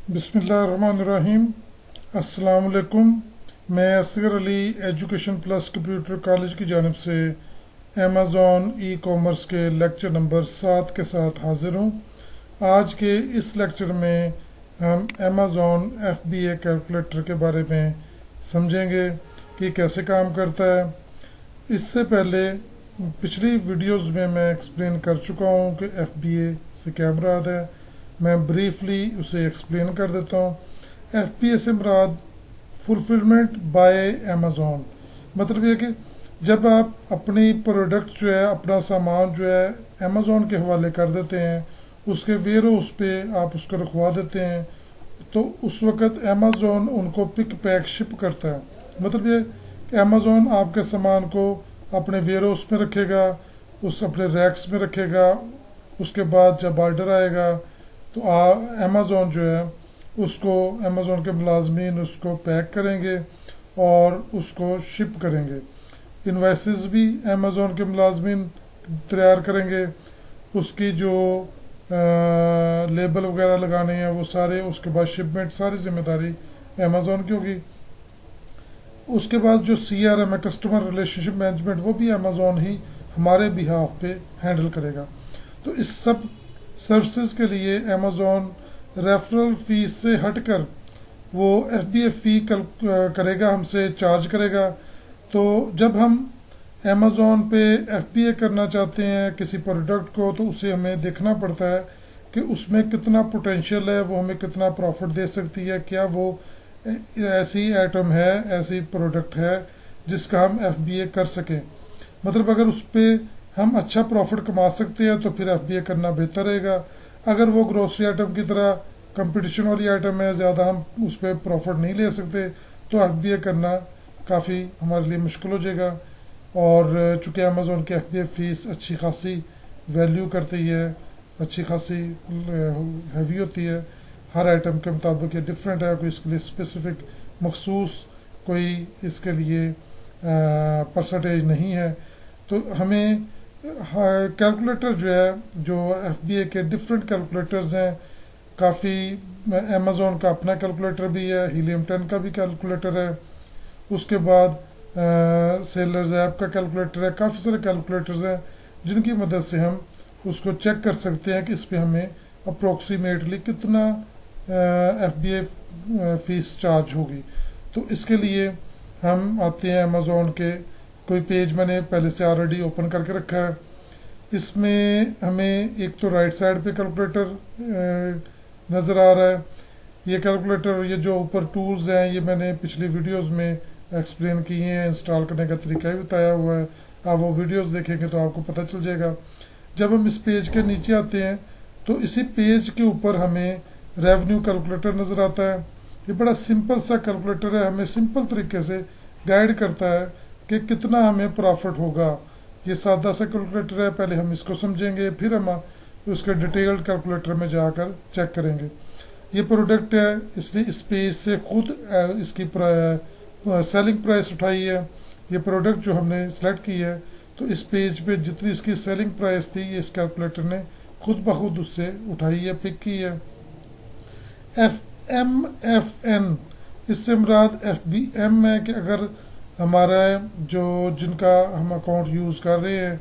बिस्मिल्लाहिर्रहमानिर्रहीम। अस्सलाम वालेकुम। मैं Asghar Ali education plus computer college की जानिब से अमेज़ॉन ई कॉमर्स के लेक्चर नंबर 7 के साथ हाज़िर हूँ। आज के इस लेक्चर में हम अमेज़ॉन FBA कैलकुलेटर के बारे में समझेंगे कि कैसे काम करता है। इससे पहले पिछली वीडियोस में मैं एक्सप्लेन कर चुका हूँ कि FBA से क्या मुराद है। मैं ब्रीफली उसे एक्सप्लेन कर देता हूँ। FBA से मुराद फुलफिलमेंट बाय अमेज़ॉन, मतलब ये कि जब आप अपनी प्रोडक्ट जो है, अपना सामान जो है अमेज़ॉन के हवाले कर देते हैं, उसके वेयर हाउस पे आप उसको रखवा देते हैं, तो उस वक़्त अमेज़ॉन उनको पिक पैक शिप करता है। मतलब ये कि अमेज़ॉन आपके सामान को अपने वेयर हाउस में रखेगा, उस अपने रैक्स में रखेगा। उसके बाद जब ऑर्डर आएगा तो अमेज़ॉन जो है उसको, अमेज़ॉन के मुलाजमीन उसको पैक करेंगे और उसको शिप करेंगे। इन्वाइसेस भी अमेज़ॉन के मुलाजमीन तैयार करेंगे। उसकी जो लेबल वगैरह लगाने हैं वो सारे, उसके बाद शिपमेंट सारी जिम्मेदारी अमेज़ॉन की होगी। उसके बाद जो CRM है, कस्टमर रिलेशनशिप मैनेजमेंट, वो भी अमेज़ॉन ही हमारे बिहाफ पे हैंडल करेगा। तो इस सब सर्विसेज के लिए अमेज़ॉन रेफरल फीस से हटकर वो FBA फ़ी करेगा, हमसे चार्ज करेगा। तो जब हम अमेज़ॉन पे FBA करना चाहते हैं किसी प्रोडक्ट को, तो उसे हमें देखना पड़ता है कि उसमें कितना पोटेंशियल है, वो हमें कितना प्रॉफिट दे सकती है, क्या वो ऐसी आइटम है, ऐसी प्रोडक्ट है जिसका हम FBA कर सकें। मतलब अगर उस पर हम अच्छा प्रॉफिट कमा सकते हैं तो फिर FBA करना बेहतर रहेगा। अगर वो ग्रोसरी आइटम की तरह कंपटीशन वाली आइटम है, ज़्यादा हम उस पर प्रॉफिट नहीं ले सकते, तो FBA करना काफ़ी हमारे लिए मुश्किल हो जाएगा। और चूँकि अमेज़ॉन की FBA फ़ीस अच्छी खासी वैल्यू करती है, अच्छी खासी हैवी होती है, हर आइटम के मुताबिक ये डिफरेंट है, कोई इसके लिए स्पेसिफिक मखसूस कोई इसके लिए परसेंटेज नहीं है। तो हमें कैलकुलेटर जो है, जो FBA के डिफरेंट कैलकुलेटर्स हैं काफ़ी। अमेज़ॉन का अपना कैलकुलेटर भी है, हीलियम 10 का भी कैलकुलेटर है, उसके बाद सेलर्स ऐप का कैलकुलेटर है। काफ़ी सारे कैलकुलेटर्स हैं जिनकी मदद से हम उसको चेक कर सकते हैं कि इस पर हमें अप्रोक्सीमेटली कितना FBA फ़ीस चार्ज होगी। तो इसके लिए हम आते हैं अमेज़ॉन के, कोई पेज मैंने पहले से ऑलरेडी ओपन करके रखा है। इसमें हमें एक तो राइट साइड पे कैलकुलेटर नज़र आ रहा है। ये कैलकुलेटर, ये जो ऊपर टूल्स हैं, ये मैंने पिछली वीडियोस में एक्सप्लेन किए हैं, इंस्टॉल करने का तरीका भी बताया हुआ है। आप वो वीडियोस देखेंगे तो आपको पता चल जाएगा। जब हम इस पेज के नीचे आते हैं तो इसी पेज के ऊपर हमें रेवेन्यू कैलकुलेटर नज़र आता है। ये बड़ा सिंपल सा कैलकुलेटर है, हमें सिंपल तरीके से गाइड करता है कि कितना हमें प्रॉफिट होगा। ये सादा सा कैलकुलेटर है, पहले हम इसको समझेंगे, फिर हम उसके डिटेल्ड कैलकुलेटर में जाकर चेक करेंगे। ये प्रोडक्ट है, इसलिए इस पेज से खुद इसकी सेलिंग प्राइस उठाई है। ये प्रोडक्ट जो हमने सेलेक्ट की है, तो इस पेज पे जितनी इसकी सेलिंग प्राइस थी, ये इस कैलकुलेटर ने खुद ब खुद उससे उठाई है, पिक की है। MFN, इससे मुराद FBM है कि अगर हमारा जो, जिनका हम अकाउंट यूज़ कर रहे हैं,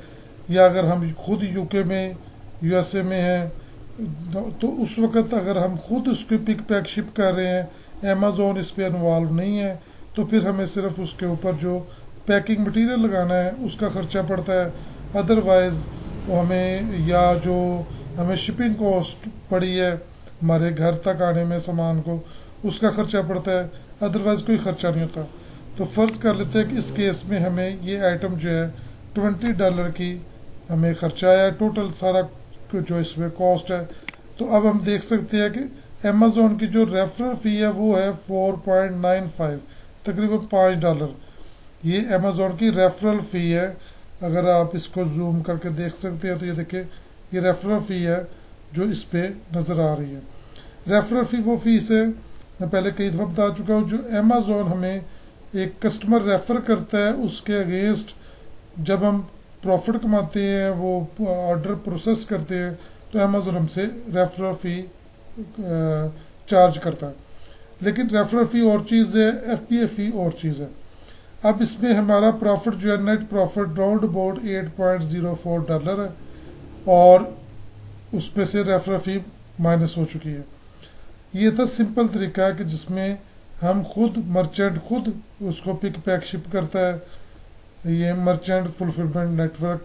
या अगर हम खुद UK में, USA में हैं, तो उस वक़्त अगर हम खुद उसकी पिक पैक शिप कर रहे हैं, अमेज़ॉन इस पर इन्वॉल्व नहीं है, तो फिर हमें सिर्फ उसके ऊपर जो पैकिंग मटेरियल लगाना है उसका ख़र्चा पड़ता है। अदरवाइज़ वो हमें, या जो हमें शिपिंग कॉस्ट पड़ी है हमारे घर तक आने में सामान को, उसका ख़र्चा पड़ता है। अदरवाइज़ कोई ख़र्चा नहीं होता। तो फ़र्ज़ कर लेते हैं कि इस केस में हमें ये आइटम जो है $20 की हमें ख़र्चा आया, टोटल सारा जो इसमें कॉस्ट है। तो अब हम देख सकते हैं कि अमेज़ॉन की जो रेफरल फ़ी है वो है 4.95, तकरीबन $5। ये अमेज़ॉन की रेफरल फ़ी है। अगर आप इसको जूम करके देख सकते हैं तो ये देखिए, ये रेफरल फ़ी है जो इस पे नज़र आ रही है। रेफरल फ़ी वो फीस है, मैं पहले कई दफ़ा बता चुका हूँ, जो अमेज़ॉन हमें एक कस्टमर रेफ़र करता है, उसके अगेंस्ट जब हम प्रॉफिट कमाते हैं, वो ऑर्डर प्रोसेस करते हैं, तो अमेज़ॉन हमसे रेफरल फ़ी चार्ज करता है, लेकिन रेफरल फ़ी और चीज़ है, FBA फ़ी और चीज़ है। अब इसमें हमारा प्रॉफिट जो है, नेट प्रॉफिट राउंड अबाउट $8.04 है, और उसमें से रेफरल फ़ी माइनस हो चुकी है। ये था सिंपल तरीका है कि जिसमें हम खुद मर्चेंट खुद उसको पिक पैक शिप करता है, ये मर्चेंट फुलफिलमेंट नेटवर्क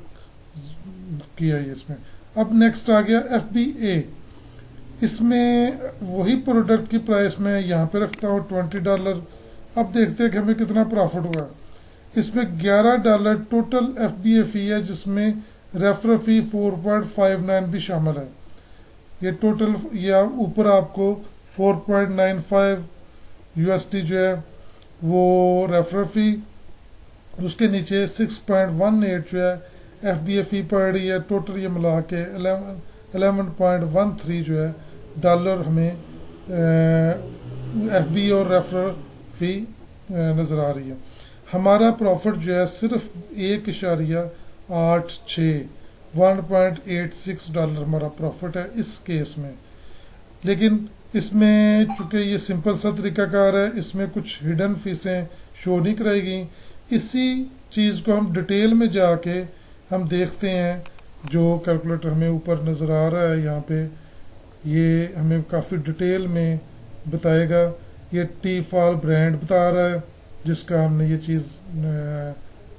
किया है इसमें। अब नेक्स्ट आ गया FBA। इसमें वही प्रोडक्ट की प्राइस मैं यहाँ पे रखता हूँ $20। अब देखते हैं कि हमें कितना प्रॉफिट हुआ। इसमें $11 टोटल FBA फ़ी है, जिसमें रेफरल फ़ी 4.59 भी शामिल है। ये टोटल, या ऊपर आपको 4.95 USD जो है वो रेफरल फ़ी, उसके नीचे 6.18 जो है FBA फ़ी पड़ रही है। टोटल ये मिला के 11.13 जो है डॉलर हमें FBA और रेफरल फ़ी नज़र आ रही है। हमारा प्रॉफिट जो है सिर्फ $1.86 हमारा प्रॉफिट है इस केस में। लेकिन इसमें चूँकि ये सिंपल सा तरीकाकार है, इसमें कुछ हिडन फीसें शो नहीं कराई गई। इसी चीज़ को हम डिटेल में जाके हम देखते हैं। जो कैलकुलेटर हमें ऊपर नज़र आ रहा है यहाँ पे, ये हमें काफ़ी डिटेल में बताएगा। ये टी-फॉल ब्रांड बता रहा है जिसका हमने ये चीज़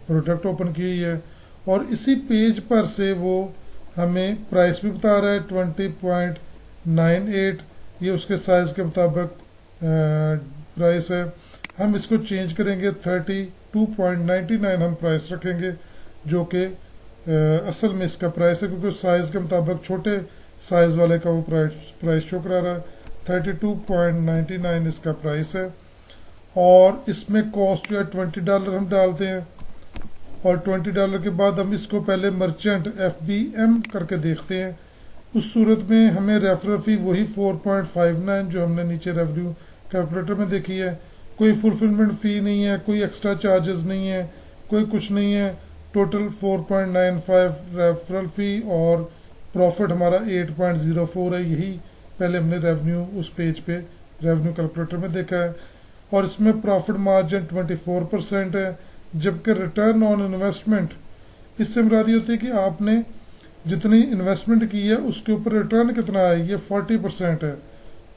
प्रोडक्ट ओपन की हुई है, और इसी पेज पर से वो हमें प्राइस भी बता रहा है 20.98। ये उसके साइज़ के मुताबिक प्राइस है। हम इसको चेंज करेंगे, 32.99 हम प्राइस रखेंगे, जो कि असल में इसका प्राइस है, क्योंकि साइज़ के मुताबिक छोटे साइज़ वाले का वो प्राइस शो करा रहा है। 32.99 इसका प्राइस है, और इसमें कॉस्ट जो है $20 हम डालते हैं, और $20 के बाद हम इसको पहले मर्चेंट FBM करके देखते हैं। उस सूरत में हमें रेफरल फ़ी वही 4.59 जो हमने नीचे रेवेन्यू कैलकुलेटर में देखी है। कोई फुलफिलमेंट फ़ी नहीं है, कोई एक्स्ट्रा चार्जेस नहीं है, कोई कुछ नहीं है। टोटल 4.95 रेफरल फ़ी, और प्रॉफिट हमारा 8.04 है। यही पहले हमने रेवेन्यू उस पेज पे रेवेन्यू कैलकुलेटर में देखा है। और इसमें प्रॉफिट मार्जिन 24% है, जबकि रिटर्न ऑन इन्वेस्टमेंट, इससे मुराद ये होती है कि आपने जितनी इन्वेस्टमेंट की है उसके ऊपर रिटर्न कितना है, ये 40% है।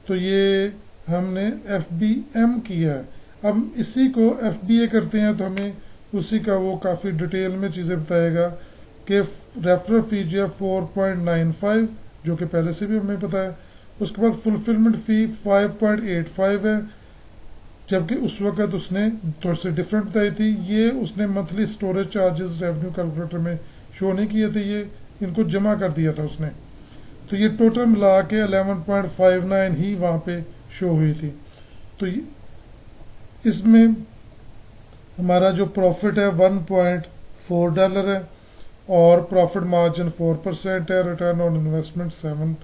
तो ये हमने FBM किया है। अब इसी को FBA करते हैं तो हमें उसी का वो काफ़ी डिटेल में चीज़ें बताएगा कि रेफरल फ़ी जो है 4.95, जो कि पहले से भी हमें पता है। उसके बाद फुलफिलमेंट फ़ी 5.85 है, जबकि उस वक़्त उसने थोड़ी सी डिफरेंट बताई थी। ये उसने monthly storage charges revenue calculator में शो नहीं किए थे, ये इनको जमा कर दिया था उसने। तो ये टोटल मिला के 11.59 ही वहाँ पे शो हुई थी। तो इसमें हमारा जो प्रॉफिट है $1.4 है, और प्रॉफिट मार्जिन 4% है। रिटर्न ऑन इन्वेस्टमेंट 7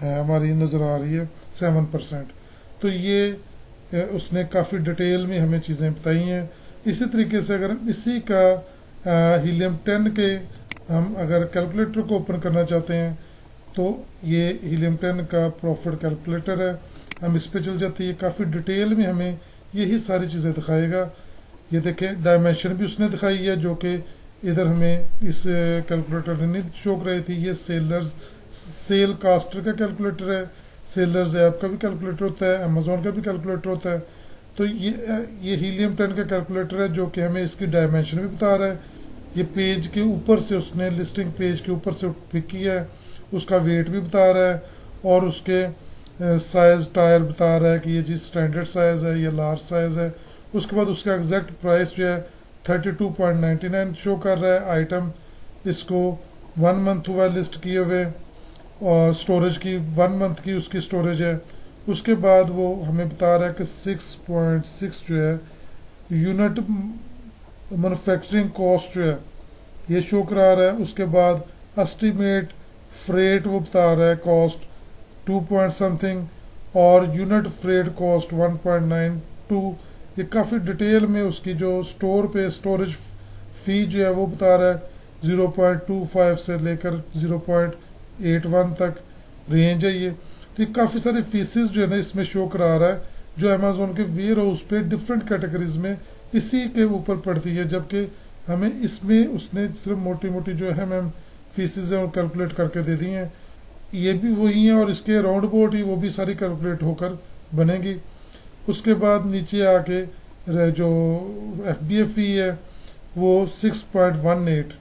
है, हमारी नज़र आ रही है 7%। तो ये उसने काफ़ी डिटेल में हमें चीज़ें बताई हैं। इसी तरीके से अगर हम इसी का हीलियम 10 के हम अगर कैलकुलेटर को ओपन करना चाहते हैं, तो ये हीलियम 10 का प्रॉफिट कैलकुलेटर है। हम इस पे चल जाते हैं, ये काफ़ी डिटेल में हमें यही सारी चीज़ें दिखाएगा। ये देखें, डायमेंशन भी उसने दिखाई है, जो कि इधर हमें इस कैलकुलेटर ने नहीं शो कराई थी। ये सेल कास्टर का कैलकुलेटर है। सेलर्स ऐप का भी कैलकुलेटर होता है, अमेजोन का भी कैलकुलेटर होता है। तो ये हीलियम 10 का कैलकुलेटर है, जो कि हमें इसकी डायमेंशन भी बता रहा है। ये पेज के ऊपर से उसने लिस्टिंग पेज के ऊपर से पिक किया है, उसका वेट भी बता रहा है, और उसके साइज़ टायर बता रहा है कि ये जी स्टैंडर्ड साइज़ है, ये लार्ज साइज़ है। उसके बाद उसका एग्जैक्ट प्राइस जो है 32.99 शो कर रहा है। आइटम इसको 1 मंथ हुआ लिस्ट किए हुए, और स्टोरेज की 1 मंथ की उसकी स्टोरेज है। उसके बाद वो हमें बता रहा है कि 6.6 जो है यूनिट मैन्युफैक्चरिंग कॉस्ट जो है ये शो करा रहा है। उसके बाद एस्टिमेट फ्रेट वो बता रहा है कॉस्ट 2 पॉइंट समथिंग, और यूनिट फ्रेट कॉस्ट 1.92। ये काफ़ी डिटेल में उसकी जो स्टोर पे स्टोरेज फ़ी जो है वो बता रहा है। 0.25 से लेकर 0.81 तक रेंज है ये। तो ये काफ़ी सारे फीसेस जो है ना इसमें शो करा रहा है, जो अमेजोन के वेयर हाउस पे डिफरेंट कैटेगरीज में इसी के ऊपर पड़ती है, जबकि हमें इसमें उसने सिर्फ मोटी मोटी जो है हमें फीसेस हैं वो कैलकुलेट करके दे दी हैं। ये भी वही हैं और इसके राउंड अबाउट ही वो भी सारी कैलकुलेट होकर बनेगी। उसके बाद नीचे आके जो एफ बी ए फी है वो 6.18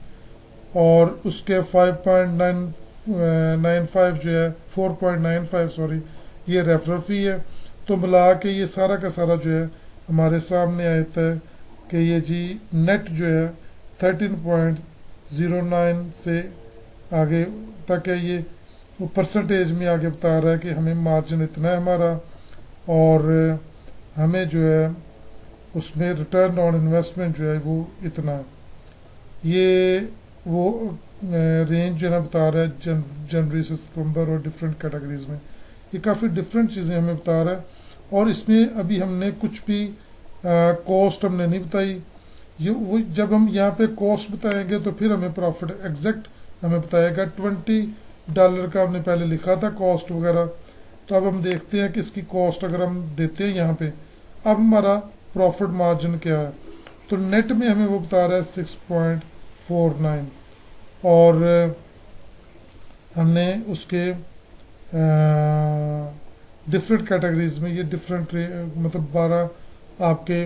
और उसके 5.95 जो है 4.95 सॉरी ये रेफरल फी है। तो मिला के ये सारा का सारा जो है हमारे सामने आता है कि ये जी नेट जो है 13.09 से आगे तक है। ये वो परसेंटेज में आगे बता रहा है कि हमें मार्जिन इतना है हमारा, और हमें जो है उसमें रिटर्न ऑन इन्वेस्टमेंट जो है वो इतना है। ये वो रेंज जो है ना बता रहा है जनवरी से सितंबर और डिफरेंट कैटेगरीज में। ये काफ़ी डिफरेंट चीज़ें हमें बता रहा है। और इसमें अभी हमने कुछ भी कॉस्ट हमने नहीं बताई। ये वो जब हम यहाँ पे कॉस्ट बताएंगे तो फिर हमें प्रॉफिट एग्जैक्ट हमें बताएगा। $20 का हमने पहले लिखा था कॉस्ट वगैरह। तो अब हम देखते हैं कि इसकी कॉस्ट अगर हम देते हैं यहाँ पे, अब हमारा प्रॉफिट मार्जिन क्या है। तो नेट में हमें वो बता रहा है 6.49 और हमने उसके डिफरेंट कैटेगरीज में ये डिफरेंट मतलब 12 आपके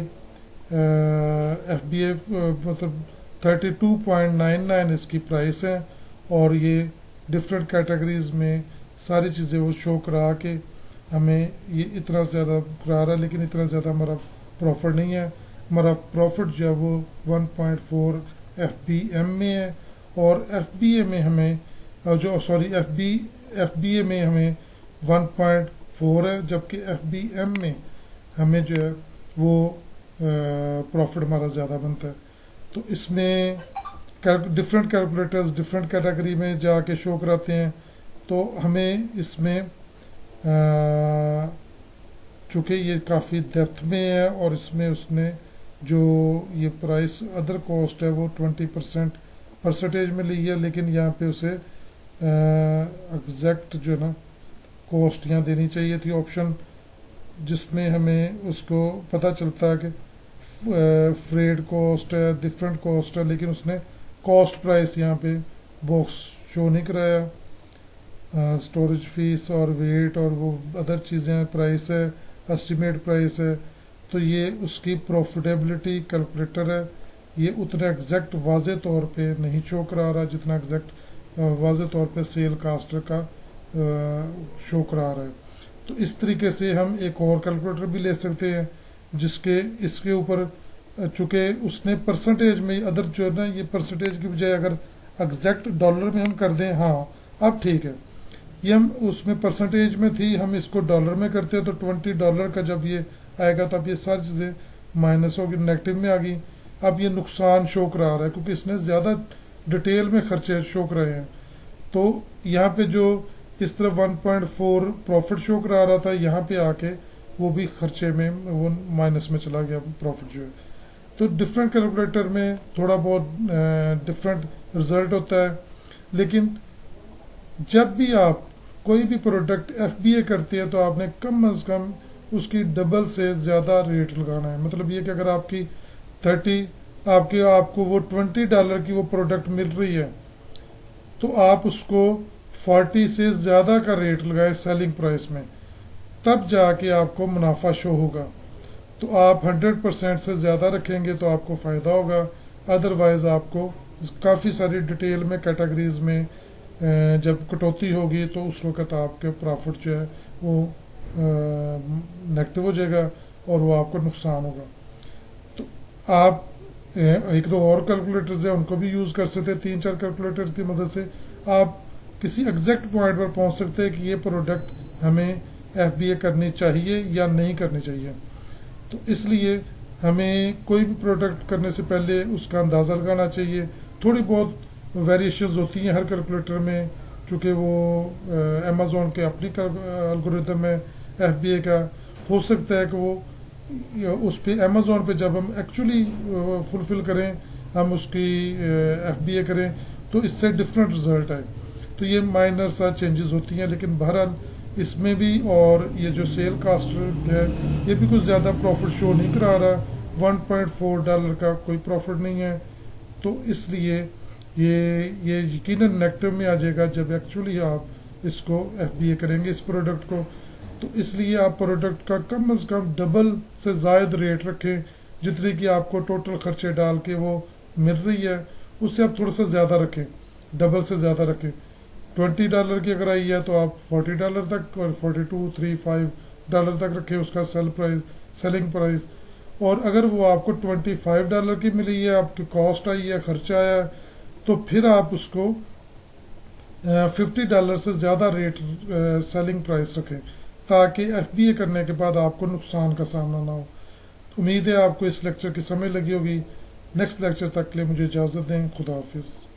एफ बी ए मतलब 32.99 इसकी प्राइस है। और ये डिफरेंट कैटेगरीज में सारी चीज़ें वो शो करा के हमें ये इतना ज़्यादा करा रहा है, लेकिन इतना ज़्यादा हमारा प्रॉफिट नहीं है। हमारा प्रॉफिट जो है वो 1.4 एफ बी एम में है, और एफ बी ए में हमें जो सॉरी एफ बी ए में हमें 1.4 है, जबकि एफ बी एम में हमें जो है वो प्रॉफिट हमारा ज़्यादा बनता है। तो इसमें डिफरेंट कैलकुलेटर्स डिफरेंट कैटेगरी में जाके शो कराते हैं। तो हमें इसमें चूँकि ये काफ़ी डेप्थ में है और इसमें उसने जो ये प्राइस अदर कॉस्ट है वो 20% परसेंटेज में ली है, लेकिन यहाँ पे उसे एग्जैक्ट जो है ना कॉस्ट यहाँ देनी चाहिए थी ऑप्शन, जिसमें हमें उसको पता चलता है कि फ्रेड कॉस्ट है डिफरेंट कॉस्ट है, लेकिन उसने कॉस्ट प्राइस यहाँ पे बॉक्स शो नहीं कराया। स्टोरेज फीस और वेट और वो अदर चीज़ें प्राइस है, एस्टिमेट प्राइस है। तो ये उसकी प्रॉफिटेबिलिटी कैलकुलेटर है, ये उतना एग्जैक्ट वाज़े तौर पे नहीं शो करा रहा जितना एग्जैक्ट वाज़े तौर पे सेल कास्टर का शो करा रहा है। तो इस तरीके से हम एक और कैलकुलेटर भी ले सकते हैं जिसके इसके ऊपर चूँकि उसने परसेंटेज में अदर जो है ना ये परसेंटेज की बजाय अगर एग्जैक्ट डॉलर में हम कर दें, हाँ अब ठीक है। ये हम उसमें परसेंटेज में थी, हम इसको डॉलर में करते हैं तो $20 का जब ये आएगा तब ये सारी चीज़ें माइनस होगी, नेगेटिव में आ गई। अब ये नुकसान शो करा रहा है क्योंकि इसने ज़्यादा डिटेल में खर्चे शो कराए हैं। तो यहाँ पे जो इस तरह 1.4 प्रॉफिट शो करा रहा था, यहाँ पे आके वो भी खर्चे में वो माइनस में चला गया प्रॉफिट जो है। तो डिफरेंट कैलकुलेटर में थोड़ा बहुत डिफरेंट रिजल्ट होता है, लेकिन जब भी आप कोई भी प्रोडक्ट एफ बी ए करते हैं तो आपने कम अज़ कम उसकी डबल से ज़्यादा रेट लगाना है। मतलब ये कि अगर आपकी 30 आपको वो $20 की वो प्रोडक्ट मिल रही है तो आप उसको 40 से ज़्यादा का रेट लगाएं सेलिंग प्राइस में, तब जाके आपको मुनाफा शो होगा। तो आप 100% से ज़्यादा रखेंगे तो आपको फ़ायदा होगा, अदरवाइज़ आपको काफ़ी सारी डिटेल में कैटेगरीज में जब कटौती होगी तो उस वक़्त आपके प्रॉफिट जो है वो नेगेटिव हो जाएगा और वो आपको नुकसान होगा। तो आप एक दो और कैलकुलेटर्स हैं उनको भी यूज़ कर सकते हैं। 3-4 कैलकुलेटर्स की मदद से आप किसी एग्जैक्ट पॉइंट पर पहुंच सकते हैं कि ये प्रोडक्ट हमें एफ बी ए करनी चाहिए या नहीं करनी चाहिए। तो इसलिए हमें कोई भी प्रोडक्ट करने से पहले उसका अंदाज़ा लगाना चाहिए। थोड़ी बहुत वेरिएशंस होती हैं हर कैलकुलेटर में, चूँकि वो अमेज़ॉन के अपनी एल्गोरिथम है एफ बी ए का। हो सकता है कि वो उस पर अमेज़ॉन पे जब हम एक्चुअली फुलफ़िल करें, हम उसकी एफ बी ए करें तो इससे डिफरेंट रिजल्ट आए। तो ये माइनर सा चेंजेस होती हैं, लेकिन बहरहाल इसमें भी, और ये जो सेल कास्ट है ये भी कुछ ज़्यादा प्रॉफिट शो नहीं करा रहा, $1.4 का कोई प्रॉफिट नहीं है। तो इसलिए ये यकीनन नेगेटिव में आ जाएगा जब एक्चुअली आप इसको एफबीए करेंगे इस प्रोडक्ट को। तो इसलिए आप प्रोडक्ट का कम से कम डबल से ज़ायद रेट रखें, जितने कि आपको टोटल खर्चे डाल के वो मिल रही है उससे आप थोड़ा सा ज़्यादा रखें, डबल से ज़्यादा रखें। $20 की अगर आई है तो आप $40 तक और 42, 35 तक रखें उसका सेलिंग प्राइस। और अगर वो आपको $25 की मिली है, आपकी कॉस्ट आई है, खर्चा आया है, तो फिर आप उसको $50 से ज़्यादा रेट सेलिंग प्राइस रखें, ताकि एफबीए करने के बाद आपको नुकसान का सामना ना हो। उम्मीद है आपको इस लेक्चर की समझ लगी होगी। नेक्स्ट लेक्चर तक के लिए मुझे इजाज़त दें। खुदा हाफिज़।